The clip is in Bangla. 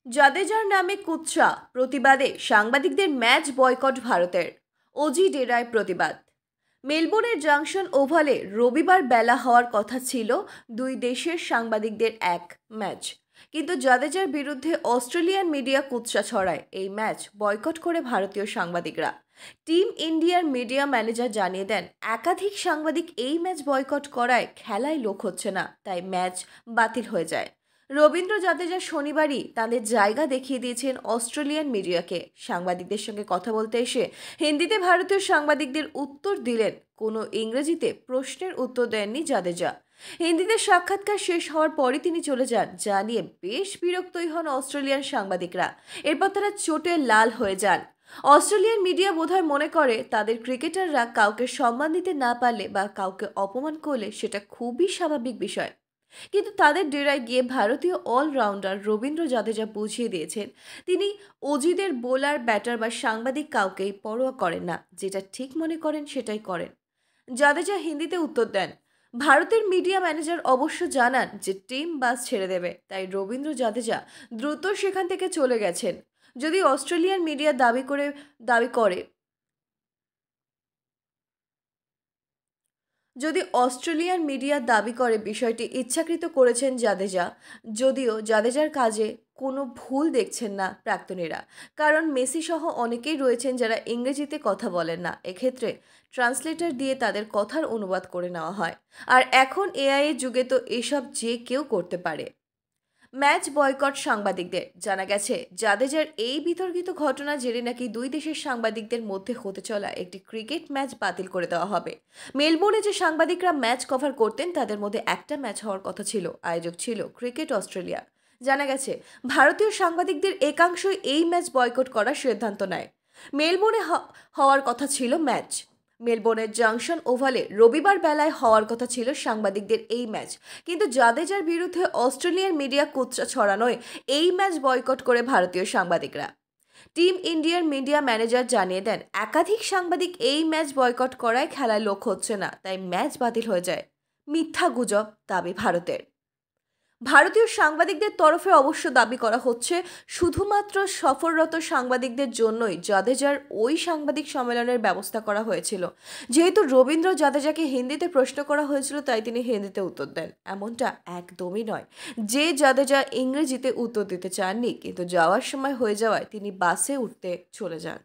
জাদেজার নামে কুৎসা প্রতিবাদে সাংবাদিকদের ম্যাচ বয়কট ভারতের। অজি ডেরায় প্রতিবাদ। মেলবোর্নের জাংশন ওভালে রবিবার বেলা হওয়ার কথা ছিল দুই দেশের সাংবাদিকদের এক ম্যাচ, কিন্তু জাদেজার বিরুদ্ধে অস্ট্রেলিয়ান মিডিয়া কুৎসা ছড়ায়। এই ম্যাচ বয়কট করে ভারতীয় সাংবাদিকরা। টিম ইন্ডিয়ার মিডিয়া ম্যানেজার জানিয়ে দেন, একাধিক সাংবাদিক এই ম্যাচ বয়কট করায় খেলায় লোক হচ্ছে না, তাই ম্যাচ বাতিল হয়ে যায়। রবীন্দ্র জাদেজা শনিবারই তাদের জায়গা দেখিয়ে দিয়েছেন অস্ট্রেলিয়ান মিডিয়াকে। সাংবাদিকদের সঙ্গে কথা বলতে এসে হিন্দিতে ভারতীয় সাংবাদিকদের উত্তর দিলেন, কোনো ইংরেজিতে প্রশ্নের উত্তর দেননি জাদেজা। হিন্দিতে সাক্ষাৎকার শেষ হওয়ার পরই তিনি চলে যান, যা নিয়ে বেশ বিরক্তই হন অস্ট্রেলিয়ান সাংবাদিকরা। এরপর তারা চোটে লাল হয়ে যান। অস্ট্রেলিয়ান মিডিয়া বোধহয় মনে করে তাদের ক্রিকেটাররা কাউকে সম্মান দিতে না পারলে বা কাউকে অপমান করলে সেটা খুবই স্বাভাবিক বিষয়। কিন্তু তাদের ডেরায় গিয়ে ভারতীয় অলরাউন্ডার রবীন্দ্র জাদেজা বুঝিয়ে দিয়েছেন, তিনি অজিদের বোলার, ব্যাটার বা সাংবাদিক কাউকেই পরোয়া করেন না। যেটা ঠিক মনে করেন সেটাই করেন। জাদেজা হিন্দিতে উত্তর দেন। ভারতের মিডিয়া ম্যানেজার অবশ্য জানান যে টিম বাস ছেড়ে দেবে, তাই রবীন্দ্র জাদেজা দ্রুত সেখান থেকে চলে গেছেন। যদি অস্ট্রেলিয়ান মিডিয়া দাবি করে যদি অস্ট্রেলিয়ান মিডিয়া দাবি করে বিষয়টি ইচ্ছাকৃত করেছেন জাদেজা, যদিও জাদেজার কাজে কোনো ভুল দেখছেন না প্রাক্তনীরা। কারণ মেসি সহ অনেকেই রয়েছেন যারা ইংরেজিতে কথা বলেন না। এক্ষেত্রে ট্রান্সলেটর দিয়ে তাদের কথার অনুবাদ করে নেওয়া হয়। আর এখন এআই এর যুগে তো এসব যে কেউ করতে পারে। ম্যাচ বয়কট সাংবাদিকদের। জানা গেছে, জাদেজার এই বিতর্কিত ঘটনা জেরে নাকি দুই দেশের সাংবাদিকদের মধ্যে হতে চলা একটি ক্রিকেট ম্যাচ বাতিল করে দেওয়া হবে। মেলবোর্নে যে সাংবাদিকরা ম্যাচ কভার করতেন তাদের মধ্যে একটা ম্যাচ হওয়ার কথা ছিল। আয়োজক ছিল ক্রিকেট অস্ট্রেলিয়া। জানা গেছে, ভারতীয় সাংবাদিকদের একাংশই এই ম্যাচ বয়কট করার সিদ্ধান্ত নেয়। মেলবোর্নে হওয়ার কথা ছিল ম্যাচ। মেলবোর্নের জাংশন ওভালে রবিবার বেলায় হওয়ার কথা ছিল সাংবাদিকদের এই ম্যাচ, কিন্তু জাদেজার বিরুদ্ধে অস্ট্রেলিয়ান মিডিয়া কুৎসা ছড়ানোয় এই ম্যাচ বয়কট করে ভারতীয় সাংবাদিকরা। টিম ইন্ডিয়ার মিডিয়া ম্যানেজার জানিয়ে দেন, একাধিক সাংবাদিক এই ম্যাচ বয়কট করায় খেলায় লোক হচ্ছে না, তাই ম্যাচ বাতিল হয়ে যায়। মিথ্যা গুজব দাবি ভারতের। ভারতীয় সাংবাদিকদের তরফে অবশ্য দাবি করা হচ্ছে, শুধুমাত্র সফররত সাংবাদিকদের জন্যই জাদেজার ওই সাংবাদিক সম্মেলনের ব্যবস্থা করা হয়েছিল। যেহেতু রবীন্দ্র জাদেজাকে হিন্দিতে প্রশ্ন করা হয়েছিল, তাই তিনি হিন্দিতে উত্তর দেন। এমনটা একদমই নয় যে জাদেজা ইংরেজিতে উত্তর দিতে চাননি, কিন্তু যাওয়ার সময় হয়ে যাওয়ায় তিনি বাসে উঠতে চলে যান।